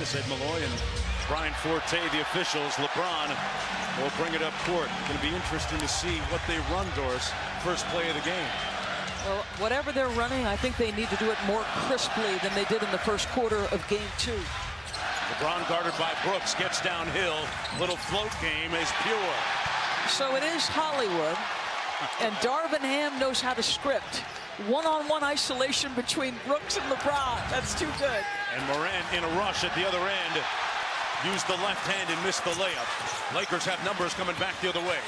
Davis, Ed Malloy, and Brian Forte, the officials. LeBron will bring it up court. Going to be interesting to see what they run, Doris. First play of the game. Well, whatever they're running, I think they need to do it more crisply than they did in the first quarter of game 2. LeBron guarded by Brooks, gets downhill. Little float game is pure. So it is Hollywood, and Darvin Ham knows how to script. One-on-one isolation between Brooks and LeBron. That's too good. And Morant in a rush at the other end. Used the left hand and missed the layup. Lakers have numbers coming back the other way.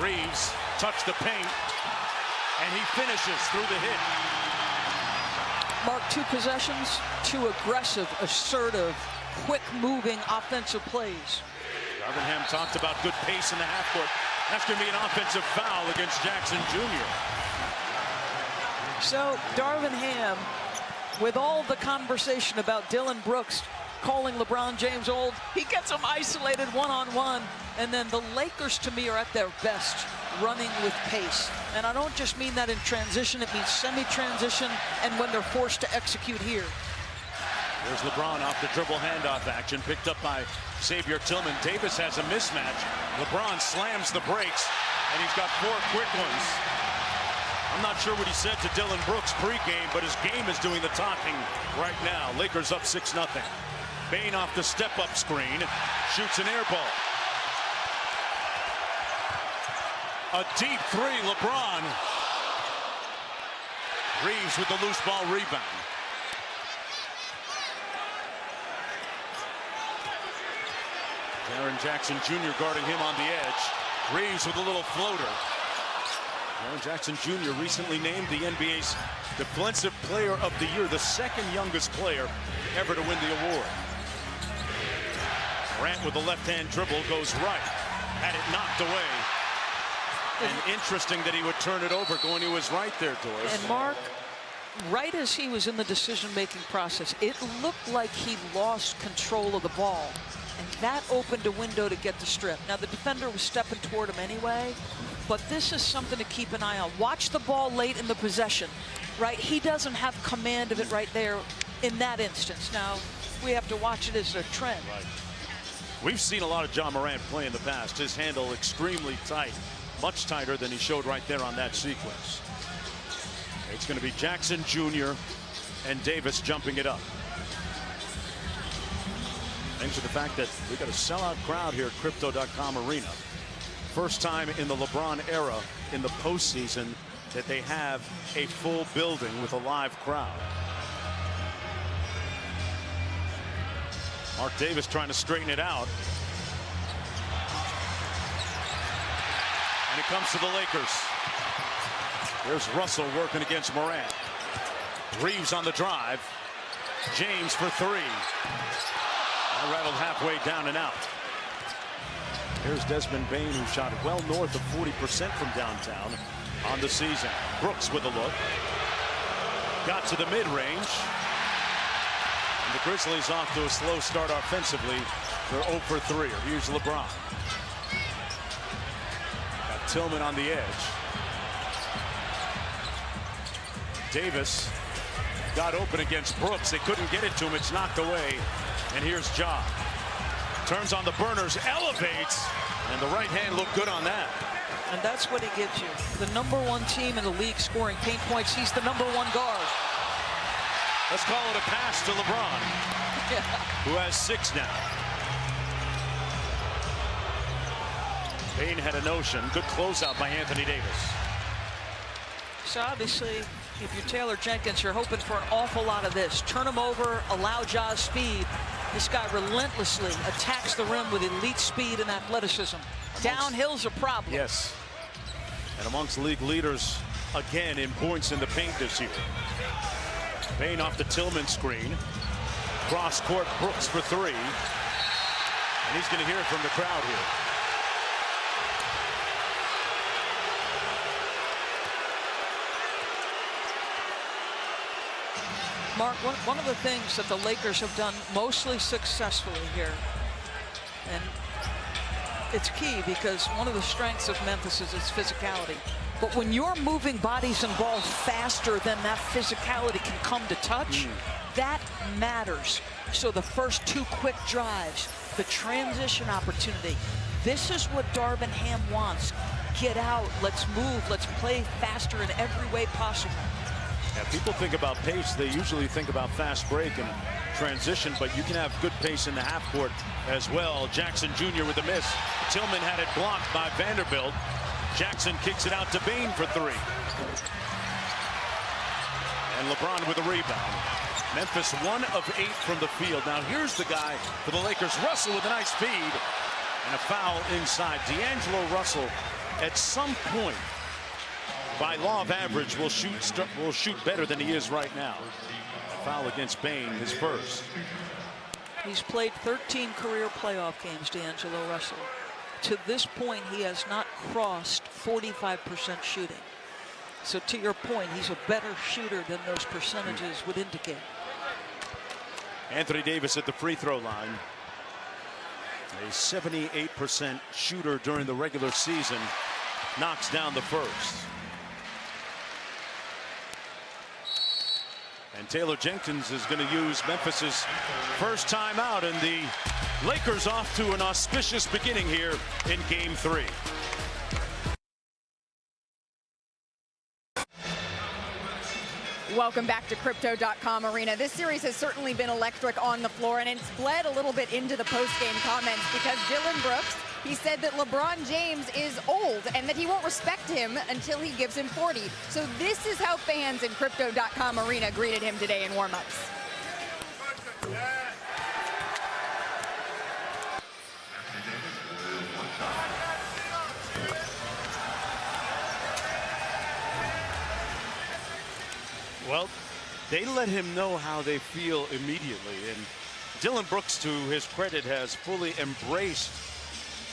Reeves touched the paint, and he finishes through the hit. Mark, 2 possessions, 2 aggressive, assertive, quick-moving offensive plays. Darvin Ham talked about good pace in the half court. That's going to be an offensive foul against Jackson Jr. So Darvin Ham, with all the conversation about Dylan Brooks calling LeBron James old, he gets him isolated one-on-one. And then the Lakers, to me, are at their best running with pace. And I don't just mean that in transition, it means semi-transition and when they're forced to execute here. There's LeBron off the dribble handoff action, picked up by Xavier Tillman. Davis has a mismatch. LeBron slams the brakes, and he's got 4 quick ones. I'm not sure what he said to Dylan Brooks pregame, but his game is doing the talking right now. Lakers up 6-0. Bane off the step-up screen, shoots an air ball. A deep 3, LeBron. Reeves with the loose ball rebound. Jaren Jackson Jr. guarding him on the edge. Reeves with a little floater. Jaren Jackson Jr. recently named the NBA's Defensive Player of the Year, the 2nd youngest player ever to win the award. Morant with the left-hand dribble goes right. Had it knocked away. And interesting that he would turn it over going to his right there, Doris. And Mark, right as he was in the decision-making process, it looked like he lost control of the ball. And that opened a window to get the strip. Now, the defender was stepping toward him anyway, but this is something to keep an eye on. Watch the ball late in the possession, right? He doesn't have command of it right there in that instance. Now, we have to watch it as a trend. Right. We've seen a lot of John Morant play in the past. His handle extremely tight, much tighter than he showed right there on that sequence. It's going to be Jackson Jr. and Davis jumping it up. Thanks to the fact that we've got a sellout crowd here at Crypto.com Arena. First time in the LeBron era in the postseason that they have a full building with a live crowd. Mark Davis trying to straighten it out. And it comes to the Lakers. There's Russell working against Morant. Reeves on the drive. James for 3. That rattled halfway down and out. Here's Desmond Bane, who shot well north of 40% from downtown on the season. Brooks with a look. Got to the mid-range. And the Grizzlies off to a slow start offensively. They're 0 for 3. Here's LeBron. Got Tillman on the edge. Davis got open against Brooks. They couldn't get it to him. It's knocked away. And here's Ja. Turns on the burners, elevates, and the right hand looked good on that. And that's what he gives you. The #1 team in the league scoring paint points. He's the #1 guard. Let's call it a pass to LeBron, Yeah. who has 6 now. Bane had a notion. Good closeout by Anthony Davis. So obviously, if you're Taylor Jenkins, you're hoping for an awful lot of this. Turn him over, allow Ja's speed. This guy relentlessly attacks the rim with elite speed and athleticism. Downhill's a problem. Yes. And amongst league leaders, again, in points in the paint this year. Bane off the Tillman screen. Cross court, Brooks for 3. And he's going to hear it from the crowd here. Mark, one of the things that the Lakers have done mostly successfully here, and it's key because one of the strengths of Memphis is its physicality. But when you're moving bodies and balls faster than that physicality can come to touch, that matters. So the first 2 quick drives, the transition opportunity, this is what Darvin Ham wants. Get out, let's move, let's play faster in every way possible. Yeah, people think about pace, they usually think about fast break and transition, but you can have good pace in the half court as well. Jackson Jr. with a miss. Tillman had it blocked by Vanderbilt. Jackson kicks it out to Bain for 3. And LeBron with a rebound. Memphis 1 of 8 from the field. Now here's the guy for the Lakers, Russell, with a nice feed. And a foul inside. D'Angelo Russell, at some point, by law of average, will shoot better than he is right now. A foul against Bain, his first. He's played 13 career playoff games, D'Angelo Russell. To this point, he has not crossed 45% shooting. So to your point, he's a better shooter than those percentages would indicate. Anthony Davis at the free throw line. A 78% shooter during the regular season. Knocks down the first. And Taylor Jenkins is going to use Memphis's first timeout, and the Lakers off to an auspicious beginning here in Game 3. Welcome back to Crypto.com Arena. This series has certainly been electric on the floor, and it's bled a little bit into the post-game comments because Dylan Brooks, he said that LeBron James is old and that he won't respect him until he gives him 40. So this is how fans in Crypto.com Arena greeted him today in warm-ups. Well, they let him know how they feel immediately, and Dylan Brooks, to his credit, has fully embraced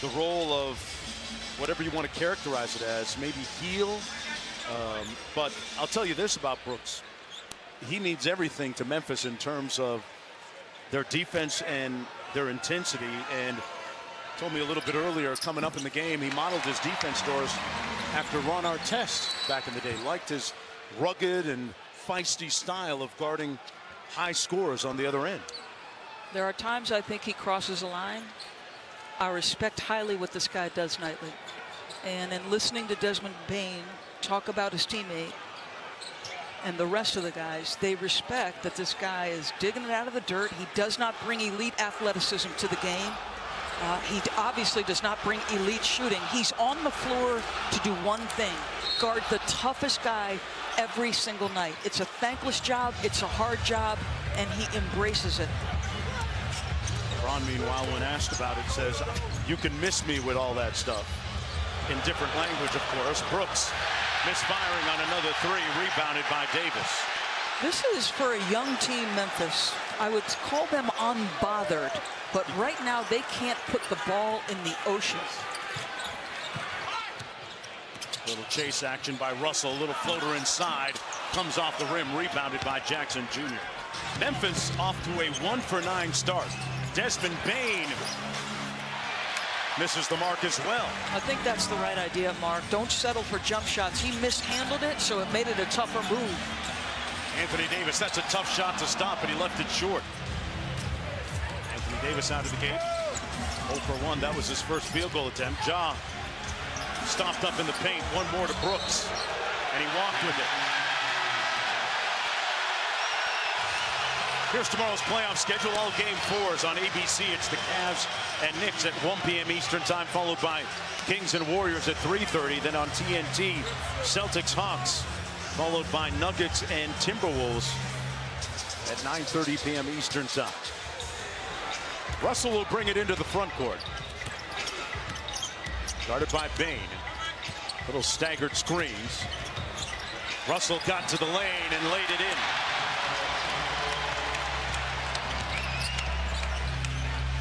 the role of whatever you want to characterize it as, maybe heel. But I'll tell you this about Brooks. He means everything to Memphis in terms of their defense and their intensity, and told me a little bit earlier, coming up in the game, he modeled his defense to us after Ron Artest back in the day. Liked his rugged and feisty style of guarding high scores on the other end. There are times I think he crosses a line. I respect highly what this guy does nightly. And in listening to Desmond Bain talk about his teammate and the rest of the guys, they respect that this guy is digging it out of the dirt. He does not bring elite athleticism to the game. He obviously does not bring elite shooting. He's on the floor to do one thing: guard the toughest guy every single night. It's a thankless job, it's a hard job, and he embraces it. Ron, meanwhile, when asked about it, says, "You can miss me with all that stuff." In different language, of course. Brooks misfiring on another 3, rebounded by Davis. This is for a young team, Memphis. I would call them unbothered, but right now they can't put the ball in the ocean. Little chase action by Russell, little floater inside, comes off the rim, rebounded by Jackson Jr. Memphis off to a 1-for-9 start. Desmond Bain misses the mark as well. I think that's the right idea, Mark. Don't settle for jump shots. He mishandled it, so it made it a tougher move. Anthony Davis, that's a tough shot to stop, but he left it short. Anthony Davis out of the gate. 0 for 1, that was his first field goal attempt. Ja stopped up in the paint, one more to Brooks, and he walked with it. Here's tomorrow's playoff schedule. All game 4s on ABC. It's the Cavs and Knicks at 1 p.m. Eastern time, followed by Kings and Warriors at 3:30. Then on TNT, Celtics Hawks, followed by Nuggets and Timberwolves at 9:30 p.m. Eastern time. Russell will bring it into the front court. Guarded by Bain. Little staggered screens. Russell got to the lane and laid it in.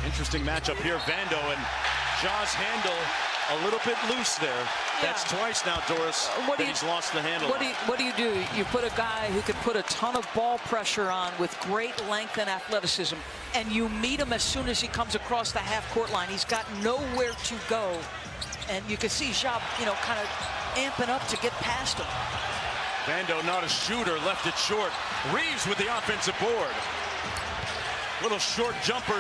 Interesting matchup here. Vando and Ja's handle a little bit loose there. That's twice now, Doris, that he's lost the handle. What do? You put a guy who can put a ton of ball pressure on with great length and athleticism, and you meet him as soon as he comes across the half-court line. He's got nowhere to go. And you can see Ja, kind of amping up to get past him. Vando, not a shooter, left it short. Reeves with the offensive board. Little short jumper.